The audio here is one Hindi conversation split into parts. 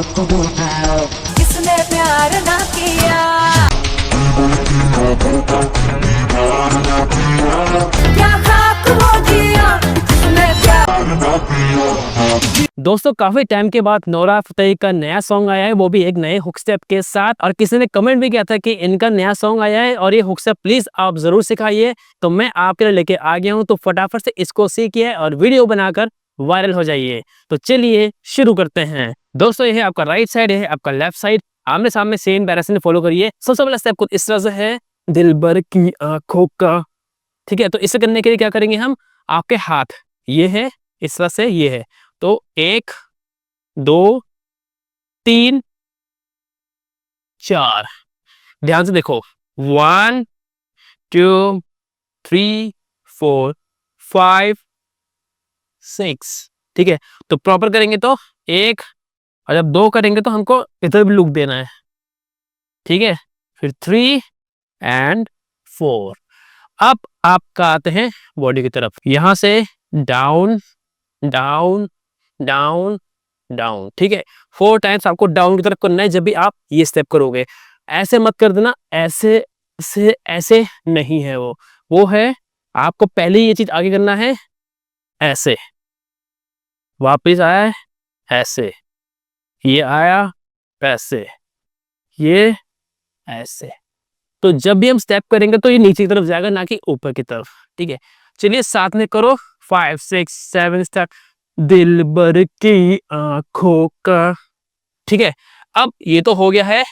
किसने प्यार ना किया, क्या खाक वो जिया जिसने प्यार ना किया। दोस्तों काफी टाइम के बाद नोरा फतेही का नया सॉन्ग आया है, वो भी एक नए हुक स्टेप के साथ। और किसी ने कमेंट भी किया था कि इनका नया सॉन्ग आया है और ये हुक स्टेप प्लीज आप जरूर सिखाइए। तो मैं आपके लिए लेके आ गया हूं, तो फटाफट से इसको सीखिए और वीडियो बनाकर वायरल हो जाइए। तो चलिए शुरू करते हैं। दोस्तों ये है आपका राइट साइड, ये है आपका लेफ्ट साइड, आमने सामने सेम पैरासन फॉलो करिए। सबसे पहला स्टेप कुछ इस तरह से है, दिल भर की आंखों का। ठीक है, तो इसे करने के लिए क्या करेंगे हम, आपके हाथ ये है इस तरह से, ये है तो 1 2 3 4, ध्यान से देखो, 1 2 3 4 5 6। ठीक है, तो प्रॉपर करेंगे तो 1, और जब 2 करेंगे तो हमको इधर भी लुक देना है। ठीक है, फिर 3 एंड 4। अब आपका आते हैं बॉडी की तरफ, यहां से डाउन डाउन डाउन डाउन। ठीक है, 4 टाइम्स आपको डाउन की तरफ करना है जब भी आप ये स्टेप करोगे। ऐसे मत कर देना, ऐसे से ऐसे नहीं है वो है, आपको पहले ये चीज आगे करना है, ऐसे वापस आया है, ऐसे ये आया, ऐसे ये, ऐसे। तो जब भी हम स्टेप करेंगे तो ये नीचे की तरफ जाएगा, ना कि ऊपर की तरफ। ठीक है, चलिए साथ में करो, 5 6 7 स्टेप, दिल भर की आंखों का। ठीक है, अब ये तो हो गया है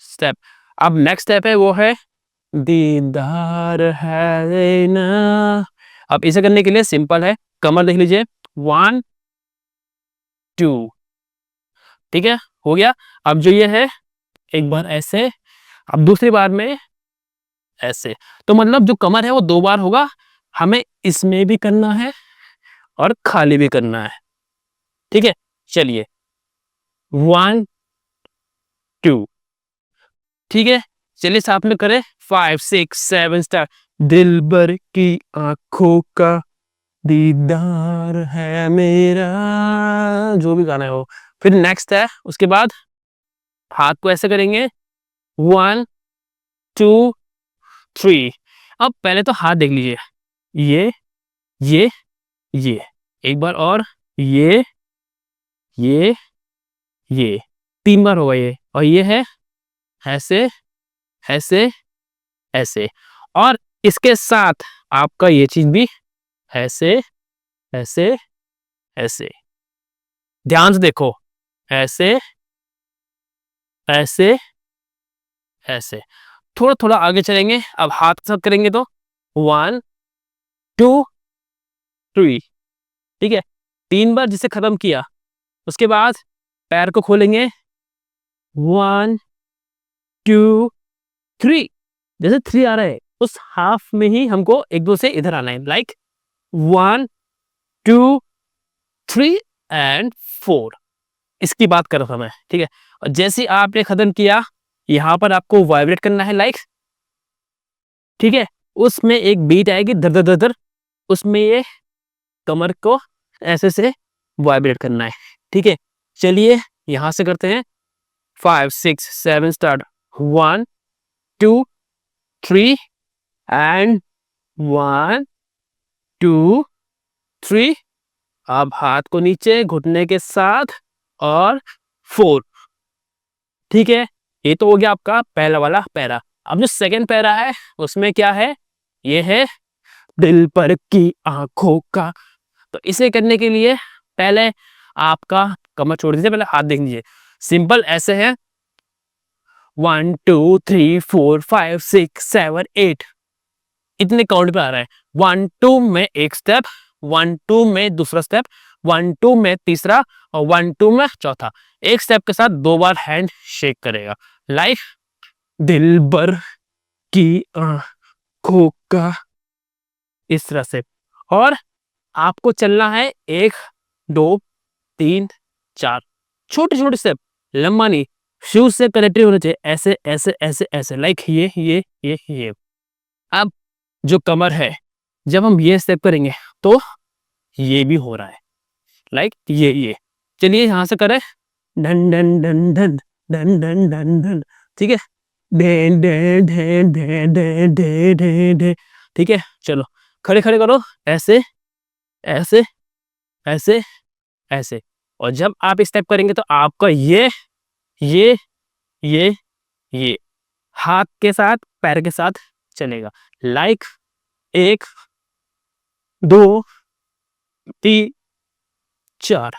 स्टेप। अब नेक्स्ट स्टेप है, वो है दीदार है ना। अब इसे करने के लिए सिंपल है, कमर देख लीजिए, 1 2। ठीक है, हो गया। अब जो ये है, एक बार ऐसे, अब दूसरी बार में ऐसे। तो मतलब जो कमर है वो 2 बार होगा, हमें इसमें भी करना है और खाली भी करना है। ठीक है, चलिए 1 2। ठीक है, चलिए साथ में करें, 5 6 7 स्टार, दिल भर की आंखों का दीदार है मेरा, जो भी गाना है वो। फिर नेक्स्ट है, उसके बाद हाथ को ऐसे करेंगे, 1 2 3। अब पहले तो हाथ देख लीजिए, ये ये ये, एक बार और, ये ये ये, 3 बार होगा ये। और ये है ऐसे ऐसे ऐसे, और इसके साथ आपका ये चीज भी ऐसे ऐसे ऐसे। ध्यान से देखो, ऐसे ऐसे ऐसे। थोड़ा थोड़ा आगे चलेंगे, अब हाथ के साथ करेंगे तो 1 2 3। ठीक है, 3 बार जिसे खत्म किया, उसके बाद पैर को खोलेंगे, 1 2 3। जैसे 3 आ रहा है, उस हाफ में ही हमको एक दो से इधर आना है, लाइक 1 2 3 एंड 4। इसकी बात कर रहा था मैं। ठीक है, और जैसे आपने खत्म किया, यहां पर आपको वाइब्रेट करना है, लाइक। ठीक है, उसमें एक बीट आएगी धर धर धर धर, उसमें ये कमर को ऐसे से वाइब्रेट करना है। ठीक है, चलिए यहां से करते हैं, 5 6 7 स्टार्ट, 1 2 3 एंड 1 2 3। अब हाथ को नीचे घुटने के साथ, और 4। ठीक है, ये तो हो गया आपका पहला वाला पैरा। अब जो सेकंड पैरा है, उसमें क्या है, ये है दिल पर की आंखों का। तो इसे करने के लिए पहले आपका कमर छोड़ दीजिए, पहले हाथ देख लीजिए, सिंपल ऐसे है, 1 2 3 4 5 6 7 8, इतने काउंट पे आ रहा है। 1 2 में एक स्टेप, 1 2 में दूसरा स्टेप, 1 2 में तीसरा, और 1 2 में चौथा। एक स्टेप के साथ 2 बार हैंड शेक करेगा, लाइक दिल भर की आंखों का, इस तरह से। और आपको चलना है 1 2 3 4, छोटे छोटे स्टेप, लंबा नहीं, शूज से कनेक्टेड होना चाहिए, ऐसे ऐसे ऐसे ऐसे, लाइक ये। अब जो कमर है, जब हम ये स्टेप करेंगे तो ये भी हो रहा है, लाइक ये। चलिए यहां से करें, done done done done done done done done. ठीक है, day day day day day day day day. ठीक है, चलो खड़े खड़े करो, ऐसे ऐसे ऐसे ऐसे। और जब आप स्टेप करेंगे तो आपका ये ये ये हाथ के साथ पैर के साथ चलेगा। लाइक 1 2 3 4।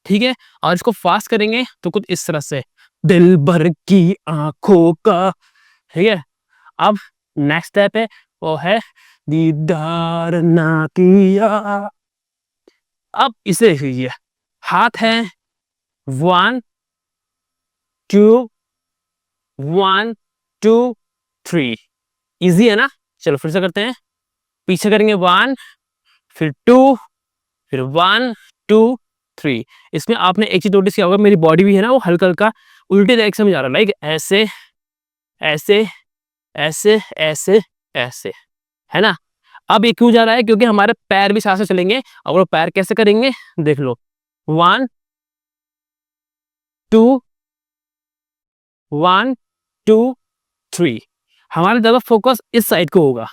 ठीक है, और इसको फास्ट करेंगे तो कुछ इस तरह से, दिल भर की आंखों का। ठीक है, अब नेक्स्ट स्टेप है, वो है दीदार ना किया। अब इसे देखिए, हाथ है 1 2 1 2 3। इजी है ना? चलो फिर से करते हैं, पीछे करेंगे 1 फिर 2 फिर 1 2 3। इसमें आपने एक चीज नोटिस किया होगा, मेरी बॉडी भी है ना वो हल्का हल्का उल्टे डायरेक्शन में जा रहा है, लाइक ऐसे ऐसे ऐसे ऐसे ऐसे, है ना? अब ये क्यों जा रहा है? क्योंकि हमारे पैर भी साथ से चलेंगे। और वो पैर कैसे करेंगे देख लो, 1 2 1 2 3। हमारा ज्यादा फोकस इस साइड को होगा,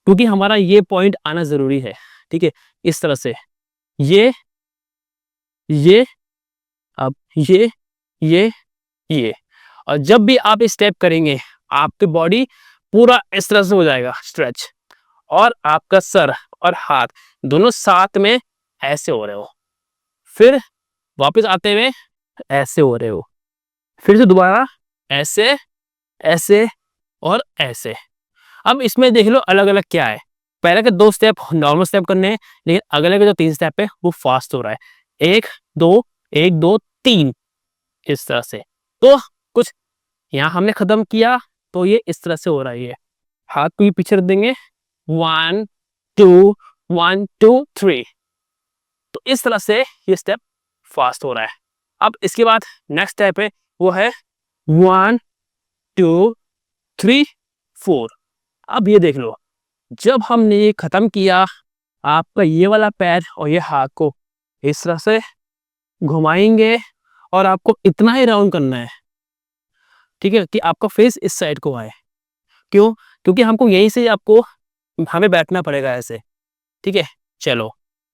क्योंकि हमारा ये पॉइंट आना जरूरी है। ठीक है, इस तरह से ये अब ये। और जब भी आप स्टेप करेंगे आपकी बॉडी पूरा इस तरह से हो जाएगा स्ट्रेच, और आपका सर और हाथ दोनों साथ में ऐसे हो रहे हो, फिर वापस आते हुए ऐसे हो रहे हो, फिर से दोबारा ऐसे ऐसे और ऐसे। अब इसमें देख लो अलग अलग क्या है। पहले के 2 स्टेप नॉर्मल स्टेप करने हैं, लेकिन अगले के जो 3 स्टेप है वो फास्ट हो रहा है, 1 2 1 2 3 इस तरह से। तो कुछ यहाँ हमने खत्म किया, तो ये इस तरह से हो रहा है। ये हाथ को भी पीछे रख देंगे, 1 2 1 2 3। तो इस तरह से ये स्टेप फास्ट हो रहा है। अब इसके बाद नेक्स्ट स्टेप है, वो है 1 2 3 4। अब ये देख लो, जब हमने ये खत्म किया, आपका ये वाला पैर और ये हाथ को इस तरह से घुमाएंगे, और आपको इतना ही राउंड करना है। ठीक है, कि आपका फेस इस साइड को आए। क्यों? क्योंकि हमको यहीं से आपको हमें बैठना पड़ेगा ऐसे। ठीक है, चलो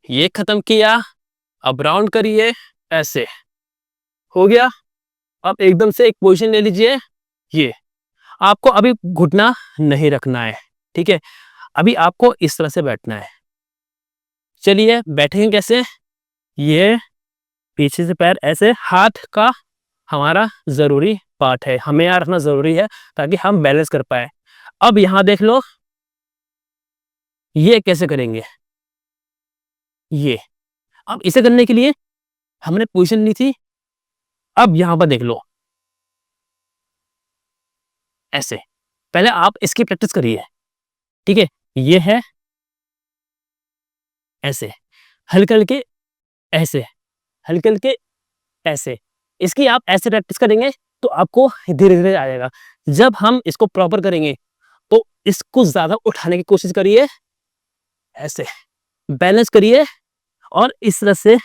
ये खत्म किया, अब राउंड करिए ऐसे, हो गया। अब एकदम से एक पोजीशन ले लीजिए, ये आपको अभी घुटना नहीं रखना है। ठीक है, अभी आपको इस तरह से बैठना है। चलिए बैठेंगे कैसे? ये पीछे से पैर ऐसे, हाथ का हमारा जरूरी पार्ट है, हमें यहाँ रखना जरूरी है ताकि हम बैलेंस कर पाए। अब यहाँ देख लो, ये कैसे करेंगे? ये अब इसे करने के लिए हमने पोजीशन ली थी, अब यहां पर देख लो ऐसे। पहले आप इसकी प्रैक्टिस करिए। ठीक है, ये है ऐसे, हल्के हल्के ऐसे, हल्के हल्के ऐसे। इसकी आप ऐसे प्रैक्टिस करेंगे तो आपको धीरे धीरे आ जाएगा। जब हम इसको प्रॉपर करेंगे तो इसको ज्यादा उठाने की कोशिश करिए, ऐसे बैलेंस करिए, और इस तरह से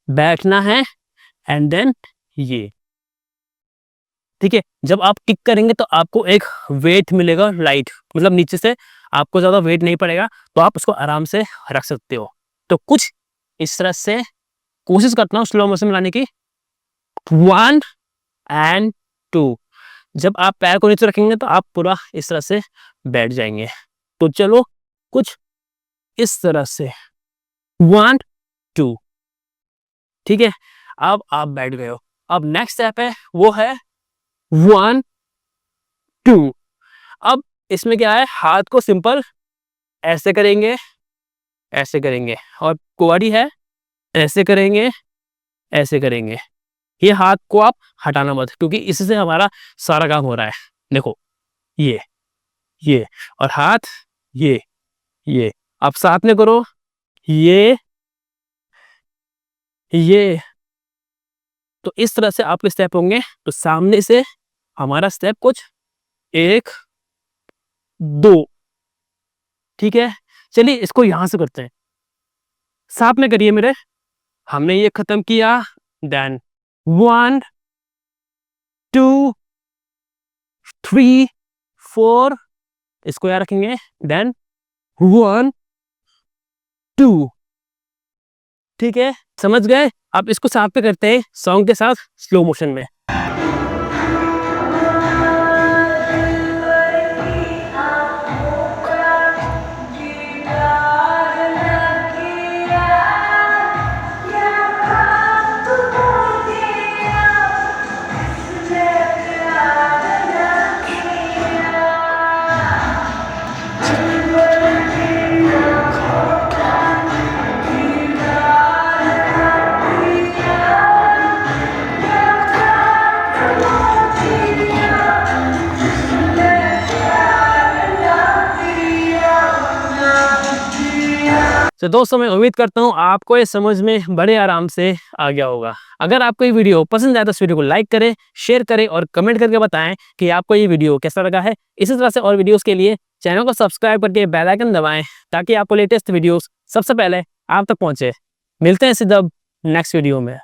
बैठना है, एंड देन ये। ठीक है, जब आप किक करेंगे तो आपको एक वेट मिलेगा लाइट, मतलब नीचे से आपको ज्यादा वेट नहीं पड़ेगा, तो आप उसको आराम से रख सकते हो। तो कुछ इस तरह से कोशिश करता हूँ स्लो मोशन में लाने की। 1 एंड 2। जब आप पैर को नीचे रखेंगे तो आप पूरा इस तरह से बैठ जाएंगे। तो चलो कुछ इस तरह से, 1 2। ठीक है, अब आप बैठ गए हो। अब नेक्स्ट स्टेप है, वो है 1 2। अब इसमें क्या है, हाथ को सिंपल ऐसे करेंगे, ऐसे करेंगे, और कुआड़ी है ऐसे करेंगे, ऐसे करेंगे। ये हाथ को आप हटाना मत, क्योंकि इससे हमारा सारा काम हो रहा है। देखो ये और हाथ, ये आप साथ में करो, ये। तो इस तरह से आपके स्टेप होंगे। तो सामने से हमारा स्टेप कुछ 1 2। ठीक है, चलिए इसको यहां से करते हैं, साथ में करिए मेरे। हमने ये खत्म किया, देन 1 2 3 4, इसको याद रखेंगे, देन 1 2। ठीक है, समझ गए? अब इसको साथ पे करते हैं सॉन्ग के साथ स्लो मोशन में। तो दोस्तों मैं उम्मीद करता हूँ आपको ये समझ में बड़े आराम से आ गया होगा। अगर आपको ये वीडियो पसंद आए तो इस वीडियो को लाइक करें, शेयर करें और कमेंट करके बताएं कि आपको ये वीडियो कैसा लगा है। इसी तरह से और वीडियोस के लिए चैनल को सब्सक्राइब करके बेल आइकन दबाएं ताकि आपको लेटेस्ट वीडियोस सबसे पहले आप तक पहुंचे। मिलते हैं सीधा नेक्स्ट वीडियो में।